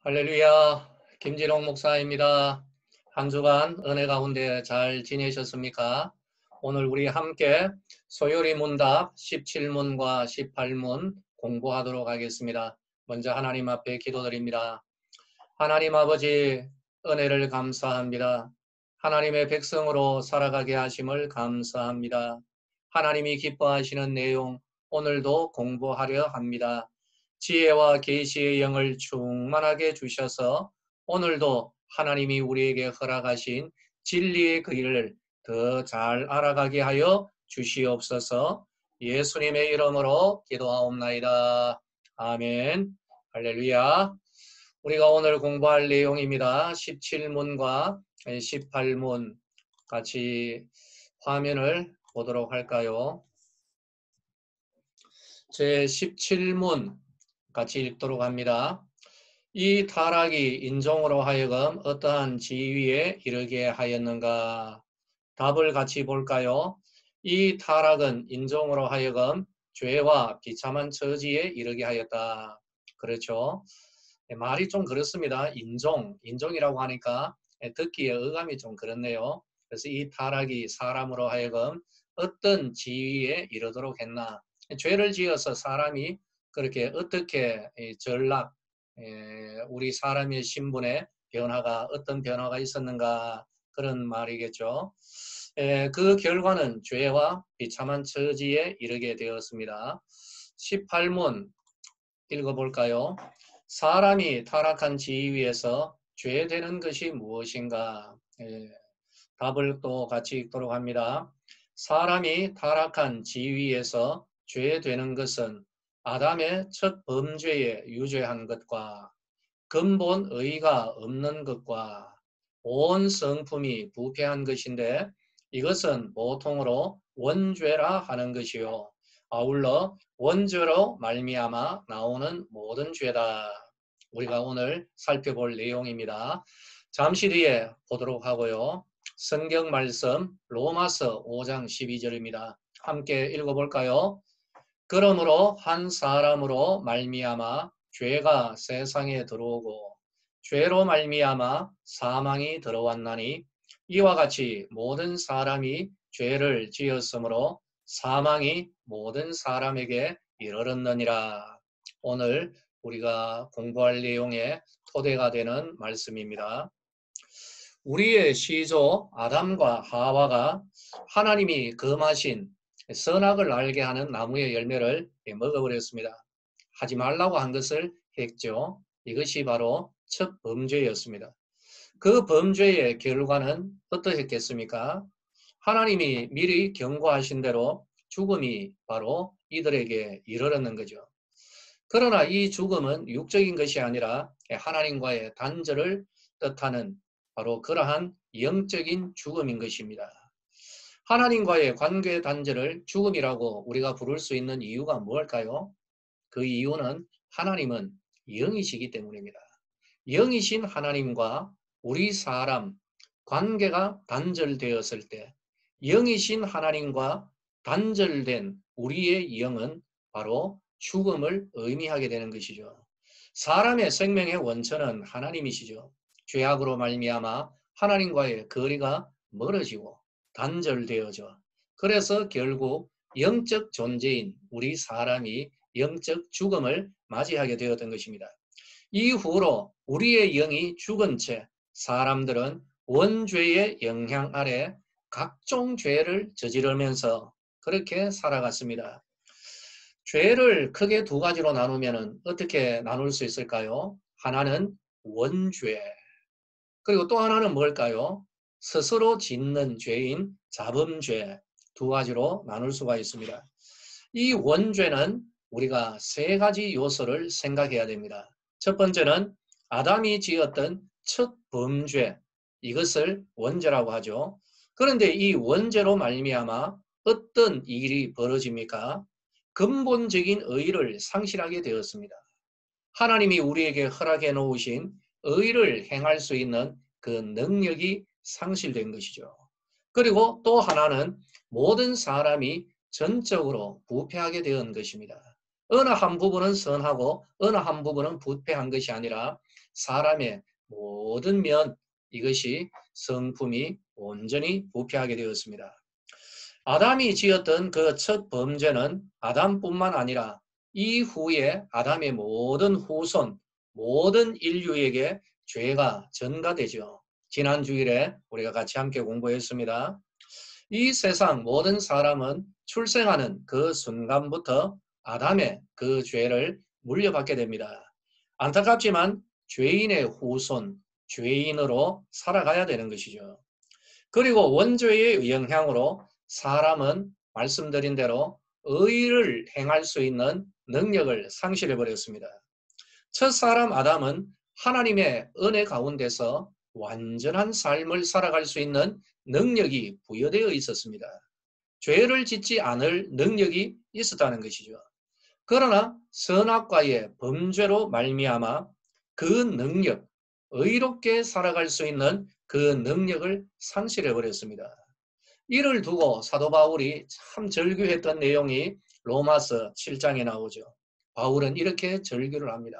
할렐루야, 김진홍 목사입니다. 한 주간 은혜 가운데 잘 지내셨습니까? 오늘 우리 함께 소요리 문답 17문과 18문 공부하도록 하겠습니다. 먼저 하나님 앞에 기도드립니다. 하나님 아버지, 은혜를 감사합니다. 하나님의 백성으로 살아가게 하심을 감사합니다. 하나님이 기뻐하시는 내용 오늘도 공부하려 합니다. 지혜와 계시의 영을 충만하게 주셔서 오늘도 하나님이 우리에게 허락하신 진리의 길을 더 잘 알아가게 하여 주시옵소서. 예수님의 이름으로 기도하옵나이다. 아멘. 할렐루야. 우리가 오늘 공부할 내용입니다. 17문과 18문 같이 화면을 보도록 할까요? 제 17문 같이 읽도록 합니다. 이 타락이 인종으로 하여금 어떠한 지위에 이르게 하였는가? 답을 같이 볼까요? 이 타락은 인종으로 하여금 죄와 비참한 처지에 이르게 하였다. 그렇죠? 말이 좀 그렇습니다. 인종이라고 하니까 듣기에 어감이 좀 그렇네요. 그래서 이 타락이 사람으로 하여금 어떤 지위에 이르도록 했나. 죄를 지어서 사람이 그렇게 어떻게 전락, 우리 사람의 신분의 변화가 어떤 변화가 있었는가 그런 말이겠죠. 그 결과는 죄와 비참한 처지에 이르게 되었습니다. 18문 읽어볼까요? 사람이 타락한 지위에서 죄되는 것이 무엇인가? 답을 또 같이 읽도록 합니다. 사람이 타락한 지위에서 죄되는 것은 아담의 첫 범죄에 유죄한 것과 근본 의의가 없는 것과 온 성품이 부패한 것인데 이것은 보통으로 원죄라 하는 것이요. 아울러 원죄로 말미암아 나오는 모든 죄다. 우리가 오늘 살펴볼 내용입니다. 잠시 뒤에 보도록 하고요. 성경 말씀 로마서 5장 12절입니다. 함께 읽어볼까요? 그러므로 한 사람으로 말미암아 죄가 세상에 들어오고 죄로 말미암아 사망이 들어왔나니 이와 같이 모든 사람이 죄를 지었으므로 사망이 모든 사람에게 이르렀느니라. 오늘 우리가 공부할 내용의 토대가 되는 말씀입니다. 우리의 시조 아담과 하와가 하나님이 금하신 선악을 알게 하는 나무의 열매를 먹어버렸습니다. 하지 말라고 한 것을 했죠. 이것이 바로 첫 범죄였습니다. 그 범죄의 결과는 어떠했겠습니까? 하나님이 미리 경고하신 대로 죽음이 바로 이들에게 이르렀는 거죠. 그러나 이 죽음은 육적인 것이 아니라 하나님과의 단절을 뜻하는 바로 그러한 영적인 죽음인 것입니다. 하나님과의 관계 단절을 죽음이라고 우리가 부를 수 있는 이유가 무엇일까요? 그 이유는 하나님은 영이시기 때문입니다. 영이신 하나님과 우리 사람 관계가 단절되었을 때 영이신 하나님과 단절된 우리의 영은 바로 죽음을 의미하게 되는 것이죠. 사람의 생명의 원천은 하나님이시죠. 죄악으로 말미암아 하나님과의 거리가 멀어지고 단절되어져. 그래서 결국 영적 존재인 우리 사람이 영적 죽음을 맞이하게 되었던 것입니다. 이후로 우리의 영이 죽은 채 사람들은 원죄의 영향 아래 각종 죄를 저지르면서 그렇게 살아갔습니다. 죄를 크게 두 가지로 나누면 어떻게 나눌 수 있을까요? 하나는 원죄, 그리고 또 하나는 뭘까요? 스스로 짓는 죄인 자범죄, 두 가지로 나눌 수가 있습니다. 이 원죄는 우리가 세 가지 요소를 생각해야 됩니다. 첫 번째는 아담이 지었던 첫 범죄, 이것을 원죄라고 하죠. 그런데 이 원죄로 말미암아 어떤 일이 벌어집니까? 근본적인 의의를 상실하게 되었습니다. 하나님이 우리에게 허락해 놓으신 의의를 행할 수 있는 그 능력이 상실된 것이죠. 그리고 또 하나는 모든 사람이 전적으로 부패하게 된 것입니다. 어느 한 부분은 선하고 어느 한 부분은 부패한 것이 아니라 사람의 모든 면 이것이 성품이 온전히 부패하게 되었습니다. 아담이 지었던 그 첫 범죄는 아담뿐만 아니라 이후에 아담의 모든 후손, 모든 인류에게 죄가 전가되죠. 지난 주일에 우리가 같이 함께 공부했습니다. 이 세상 모든 사람은 출생하는 그 순간부터 아담의 그 죄를 물려받게 됩니다. 안타깝지만 죄인의 후손, 죄인으로 살아가야 되는 것이죠. 그리고 원죄의 영향으로 사람은 말씀드린 대로 의를 행할 수 있는 능력을 상실해 버렸습니다. 첫 사람 아담은 하나님의 은혜 가운데서 완전한 삶을 살아갈 수 있는 능력이 부여되어 있었습니다. 죄를 짓지 않을 능력이 있었다는 것이죠. 그러나 선악과의 범죄로 말미암아 그 능력, 의롭게 살아갈 수 있는 그 능력을 상실해 버렸습니다. 이를 두고 사도 바울이 참 절규했던 내용이 로마서 7장에 나오죠. 바울은 이렇게 절규를 합니다.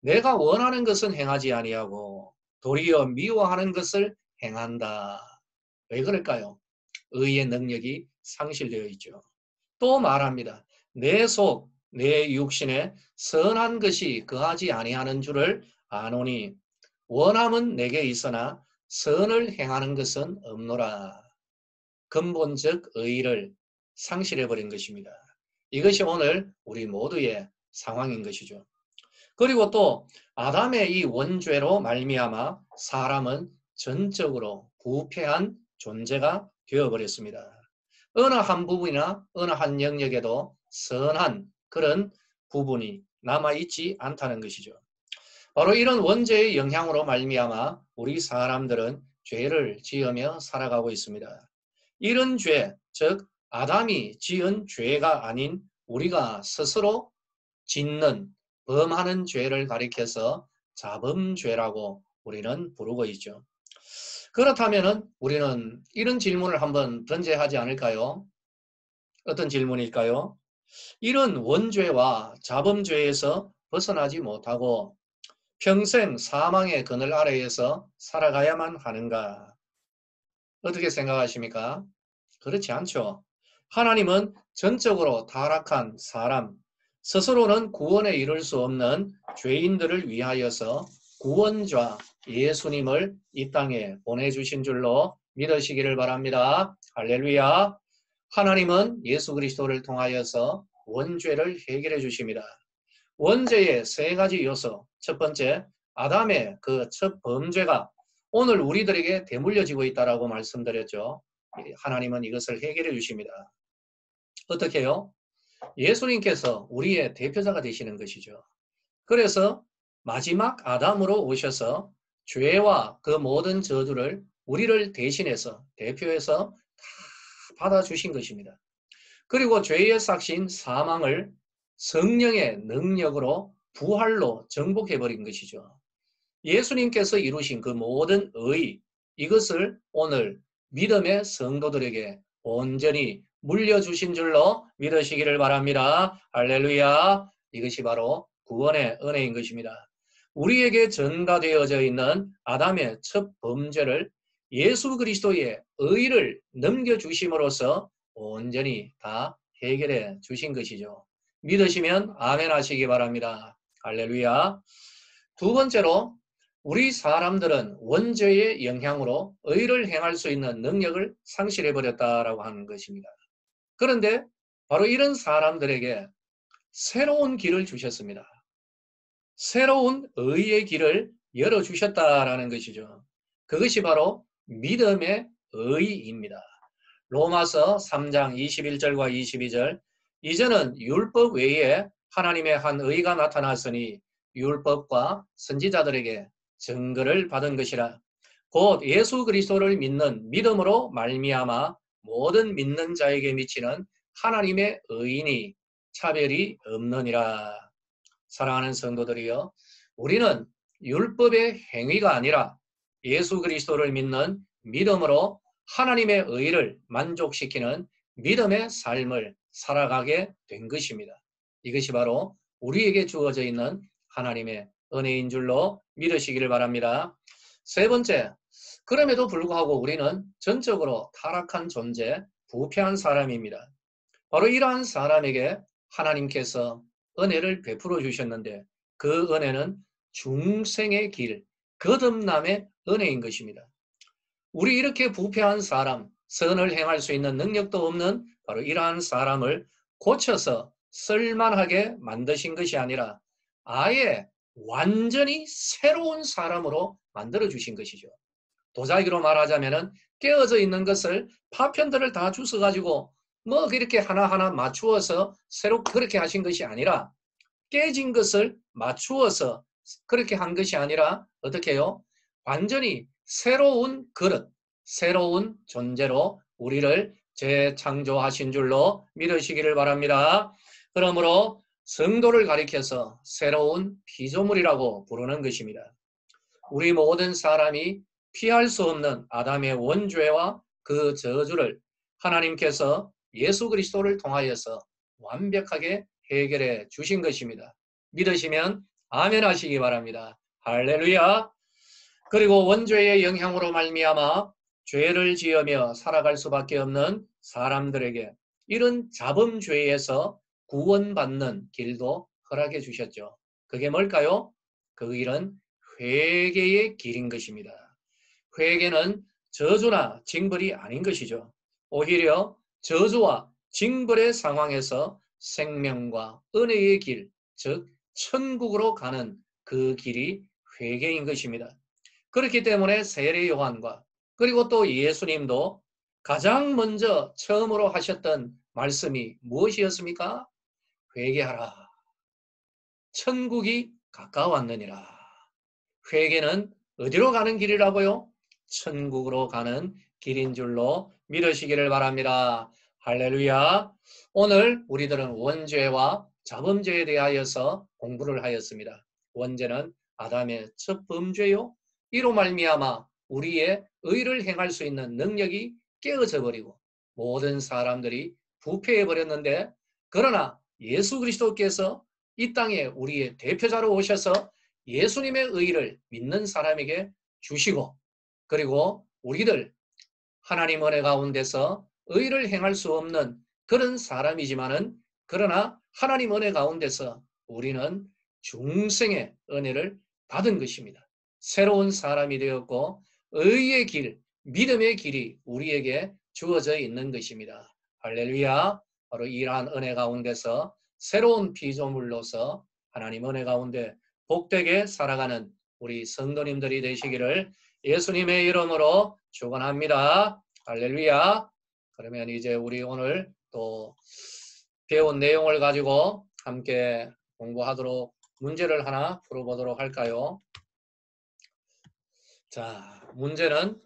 내가 원하는 것은 행하지 아니하고 도리어 미워하는 것을 행한다. 왜 그럴까요? 의의 능력이 상실되어 있죠. 또 말합니다. 내 속, 내 육신에 선한 것이 거하지 아니하는 줄을 아노니 원함은 내게 있으나 선을 행하는 것은 없노라. 근본적 의의를 상실해버린 것입니다. 이것이 오늘 우리 모두의 상황인 것이죠. 그리고 또 아담의 이 원죄로 말미암아 사람은 전적으로 부패한 존재가 되어버렸습니다. 어느 한 부분이나 어느 한 영역에도 선한 그런 부분이 남아있지 않다는 것이죠. 바로 이런 원죄의 영향으로 말미암아 우리 사람들은 죄를 지으며 살아가고 있습니다. 이런 죄, 즉 아담이 지은 죄가 아닌 우리가 스스로 짓는, 범하는 죄를 가리켜서 자범죄라고 우리는 부르고 있죠. 그렇다면 우리는 이런 질문을 한번 던져야 하지 않을까요? 어떤 질문일까요? 이런 원죄와 자범죄에서 벗어나지 못하고 평생 사망의 그늘 아래에서 살아가야만 하는가? 어떻게 생각하십니까? 그렇지 않죠. 하나님은 전적으로 타락한 사람, 스스로는 구원에 이를 수 없는 죄인들을 위하여서 구원자 예수님을 이 땅에 보내주신 줄로 믿으시기를 바랍니다. 할렐루야. 하나님은 예수 그리스도를 통하여서 원죄를 해결해 주십니다. 원죄의 세 가지 요소. 첫 번째, 아담의 그 첫 범죄가 오늘 우리들에게 되물려지고 있다라고 말씀드렸죠. 하나님은 이것을 해결해 주십니다. 어떻게 해요? 예수님께서 우리의 대표자가 되시는 것이죠. 그래서 마지막 아담으로 오셔서 죄와 그 모든 저주를 우리를 대신해서 대표해서 다 받아주신 것입니다. 그리고 죄의 삭신 사망을 성령의 능력으로 부활로 정복해버린 것이죠. 예수님께서 이루신 그 모든 의, 이것을 오늘 믿음의 성도들에게 온전히 물려주신 줄로 믿으시기를 바랍니다. 할렐루야. 이것이 바로 구원의 은혜인 것입니다. 우리에게 전가되어져 있는 아담의 첫 범죄를 예수 그리스도의 의를 넘겨주심으로써 온전히 다 해결해 주신 것이죠. 믿으시면 아멘 하시기 바랍니다. 할렐루야. 두 번째로 우리 사람들은 원죄의 영향으로 의를 행할 수 있는 능력을 상실해버렸다라고 하는 것입니다. 그런데 바로 이런 사람들에게 새로운 길을 주셨습니다. 새로운 의의 길을 열어주셨다라는 것이죠. 그것이 바로 믿음의 의입니다. 로마서 3장 21절과 22절 이제는 율법 외에 하나님의 한 의가 나타났으니 율법과 선지자들에게 증거를 받은 것이라. 곧 예수 그리스도를 믿는 믿음으로 말미암아 모든 믿는 자에게 미치는 하나님의 의인이 차별이 없느니라. 사랑하는 성도들이여, 우리는 율법의 행위가 아니라 예수 그리스도를 믿는 믿음으로 하나님의 의를 만족시키는 믿음의 삶을 살아가게 된 것입니다. 이것이 바로 우리에게 주어져 있는 하나님의 은혜인 줄로 믿으시기를 바랍니다. 세 번째, 그럼에도 불구하고 우리는 전적으로 타락한 존재, 부패한 사람입니다. 바로 이러한 사람에게 하나님께서 은혜를 베풀어 주셨는데 그 은혜는 중생의 길, 거듭남의 은혜인 것입니다. 우리 이렇게 부패한 사람, 선을 행할 수 있는 능력도 없는 바로 이러한 사람을 고쳐서 쓸만하게 만드신 것이 아니라 아예 완전히 새로운 사람으로 만들어 주신 것이죠. 도자기로 말하자면은 깨어져 있는 것을 파편들을 다 주워 가지고 뭐 그렇게 하나하나 맞추어서 새로 그렇게 하신 것이 아니라 깨진 것을 맞추어서 그렇게 한 것이 아니라 어떻게 해요? 완전히 새로운 그릇, 새로운 존재로 우리를 재창조하신 줄로 믿으시기를 바랍니다. 그러므로 성도를 가리켜서 새로운 피조물이라고 부르는 것입니다. 우리 모든 사람이 피할 수 없는 아담의 원죄와 그 저주를 하나님께서 예수 그리스도를 통하여서 완벽하게 해결해 주신 것입니다. 믿으시면 아멘 하시기 바랍니다. 할렐루야. 그리고 원죄의 영향으로 말미암아 죄를 지으며 살아갈 수밖에 없는 사람들에게 이런 자범죄에서 구원받는 길도 허락해 주셨죠. 그게 뭘까요? 그 길은 회개의 길인 것입니다. 회개는 저주나 징벌이 아닌 것이죠. 오히려 저주와 징벌의 상황에서 생명과 은혜의 길, 즉 천국으로 가는 그 길이 회개인 것입니다. 그렇기 때문에 세례 요한과 그리고 또 예수님도 가장 먼저 처음으로 하셨던 말씀이 무엇이었습니까? 회개하라. 천국이 가까웠느니라. 회개는 어디로 가는 길이라고요? 천국으로 가는 길인 줄로 믿으시기를 바랍니다. 할렐루야. 오늘 우리들은 원죄와 자범죄에 대하여서 공부를 하였습니다. 원죄는 아담의 첫 범죄요. 이로 말미암아 우리의 의를 행할 수 있는 능력이 깨어져 버리고 모든 사람들이 부패해 버렸는데 그러나 예수 그리스도께서 이 땅에 우리의 대표자로 오셔서 예수님의 의를 믿는 사람에게 주시고 그리고 우리들 하나님 은혜 가운데서 의를 행할 수 없는 그런 사람이지만은 그러나 하나님 은혜 가운데서 우리는 중생의 은혜를 받은 것입니다. 새로운 사람이 되었고 의의 길, 믿음의 길이 우리에게 주어져 있는 것입니다. 할렐루야. 바로 이러한 은혜 가운데서 새로운 피조물로서 하나님 은혜 가운데 복되게 살아가는 우리 성도님들이 되시기를 예수님의 이름으로 축원합니다. 할렐루야. 그러면 이제 우리 오늘 또 배운 내용을 가지고 함께 공부하도록 문제를 하나 풀어보도록 할까요? 자, 문제는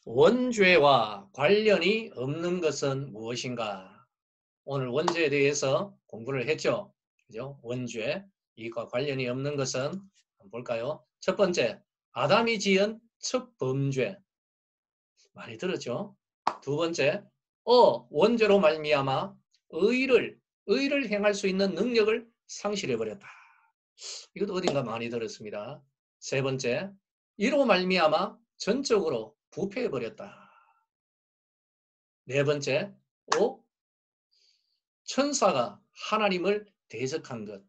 원죄와 관련이 없는 것은 무엇인가? 오늘 원죄에 대해서 공부를 했죠. 그죠? 원죄, 이과 관련이 없는 것은 한번 볼까요? 첫 번째, 아담이 지은 첫 범죄. 많이 들었죠? 두 번째, 원죄로 말미암아 의를 행할 수 있는 능력을 상실해 버렸다. 이것도 어딘가 많이 들었습니다. 세 번째, 이로 말미암아 전적으로 부패해 버렸다. 네 번째, 천사가 하나님을 대적한 것.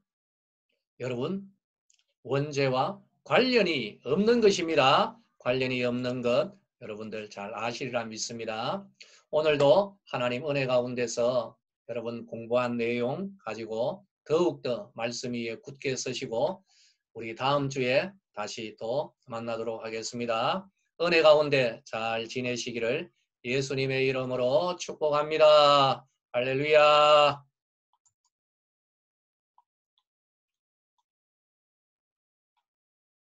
여러분, 원죄와 관련이 없는 것입니다. 관련이 없는 것 여러분들 잘 아시리라 믿습니다. 오늘도 하나님 은혜 가운데서 여러분 공부한 내용 가지고 더욱더 말씀 위에 굳게 서시고 우리 다음 주에 다시 또 만나도록 하겠습니다. 은혜 가운데 잘 지내시기를 예수님의 이름으로 축복합니다. 할렐루야.